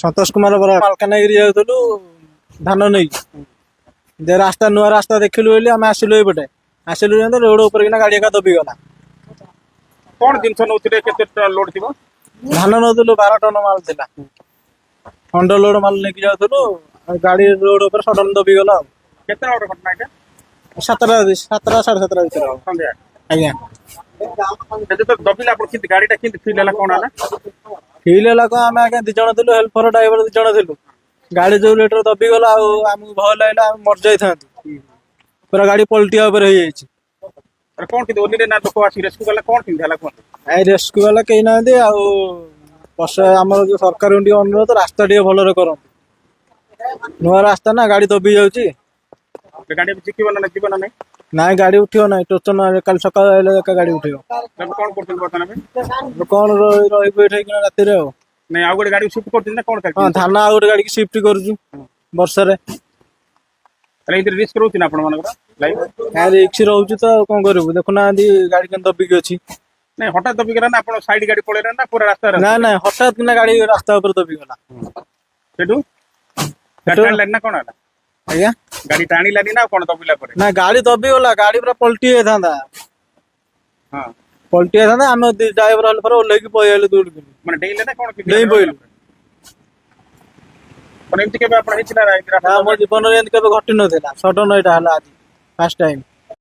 ସନ୍ତୋଷ କୁମାର ବରା ମାଲକାନଗିରି ଯାଉଥିଲୁ ଧାନ ନେଇକି ରାସ୍ତା ନୂଆ ରାସ୍ତା ଦେଖିଲୁ ବୋଲି ଆମେ ଆସିଲୁ ଏଇପଟେ ଆସିଲୁ ଯେମିତି ରୋଡ ଉପରେ କିନା ଗାଡି ଏକା ଦବିଗଲା। କଣ ଜିନିଷ ନଉଥିଲେ କେତେ ଲୋଡ ଥିବ? ଧାନ ନଉଥିଲୁ 12 ଟନ ମାଲ ଥିଲା। ହଣ୍ଡ ଲୋଡ ମାଲ ନେଇକି ଯାଉଥିଲୁ ଗାଡି ରୋଡ ଉପରେ ସଡନ ଦବିଗଲା ଆଉ। କେତେ ବଡ ଘଟଣା ଏଇଟା? 7ଟା 7ଟା 7:30 ଭିତରେ ହବ। ସନ୍ଧ୍ୟା ଆଜ୍ଞା ଯେତେବେଳେ ଦବିଲା ଆପଣ କେମିତି ଗାଡିଟା କେମିତି ଫିଲ୍ ହେଲା କଣ ହେଲା? ଫିଲ୍ ହେଲା କଣ ଆମେ ଆଜ୍ଞା 2 ଜଣ ଥିଲୁ ହେଲ୍ପର ଡ୍ରାଇଭର 2 ଜଣ ଥିଲୁ। ଗାଡି ଯୋଉ ରେଟରେ ଦବିଗଲା ଆଉ ଆମକୁ ଭୟ ଲାଗିଲା ଆମେ ମରିଯାଇଥାନ୍ତୁ। ପୁରା ଗାଡି ପଲଟିଆ ଉପରେ ହେଇଯାଇଛି। କଣ କିନ୍ତୁ ଓଲିରେ ନା ଲୋକ ଆସି ରେସ୍କ୍ୟୁ କଲେ କଣ କେମିତି ହେଲା କୁହନ୍ତୁ? ଏ ରେସ୍କ୍ୟୁ ବାଲା କେହି ନାହାନ୍ତି ଆଉ ଆମର ଯୋଉ ସରକାରଙ୍କୁ ଟିକେ ଅନୁରୋଧ ରାସ୍ତା ଟିକେ ଭଲରେ କରନ୍ତୁ। ନୂଆ ରାସ୍ତା ନା ଗାଡି ଦବି ଯାଉଛି। ଗାଡି ଜିତିବ ନା ଯିବ ନା ନାଇଁ? ନାଇଁ ଗାଡି ଉଠିବ ନାହିଁ ଟୋଚନ କାଲି ସକାଳ ଆଇଲେ ଏକା ଗାଡି ଉଠିବ। ତେବେ କଣ କରୁଛନ୍ତି ବର୍ତ୍ତମାନ ଏବେ? କଣ ରହିବୁ ଏଠି ରାତିରେ ଆଉ। ନାଇଁ ଆଉ ଗୋଟେ ଗାଡି ସିଫ୍ଟ କରୁଛନ୍ତି ନା କଣ ହଁ ଚାଲିଛି? ଧାନ ଆଉ ଗୋଟେ ଗାଡିକି ସିଫ୍ଟ କରୁଛୁ ବର୍ଷାରେ। ତାହେଲେ ଏଇଥିରେ ରିସ୍କ ରହୁଛି ନା ଆପଣ ମାନଙ୍କର ଲାଇଫ? ରିକ୍ସ ରହୁଛି ତ ଆଉ କଣ କରିବୁ ଦେଖୁନାହାନ୍ତି ଗାଡି କେମିତି ଦବିକି ଅଛି। ନାଇଁ ହଠାତ୍ ଦବିଗଲା ନା ଆପଣ ସାଇଡ ଗାଡି ପଳେଇଲା ନା ପୁରା ରାସ୍ତାରେ ନାଇଁ ଆସିଲେ? ନାଇଁ ହଠାତ୍ କିନା ଗାଡି ରାସ୍ତା ଉପରେ ଦବିଗଲା। ସେଠୁ ଗାଡି ଟାଣିଲାନି ନା କଣ ହେଲା? ଆଜ୍ଞା ଗାଡି ଟାଣିଲାନି ନା କଣ ଦବିଲା ପରେ? ନା ଗାଡି ଦବିଗଲା ଗାଡି ପୁରା ପଲଟି ଯାଇଥାନ୍ତା। ହଁ ପଲଟି ଯାଇଥାନ୍ତା ଆମେ ଡ୍ରାଇଭର ହେଲ୍ପର ଓହ୍ଲେଇକି ପଳେଇଆଇଲୁ ଦୌଡ଼ିକି। ମାନେ ଡେଇଁଲେ ନା କଣ ଡେଇଁ ପଇଲୁ। ମାନେ ଏମିତି କେବେ ଆପଣ ହେଇଥିଲା? ନା ମୋ ଜୀବନରେ ଏମିତି କେବେ ଘଟି ନଥିଲା ସଡନ ଏଇଟା ହେଲା ଆଜି ଫାର୍ଷ୍ଟ ଟାଇମ।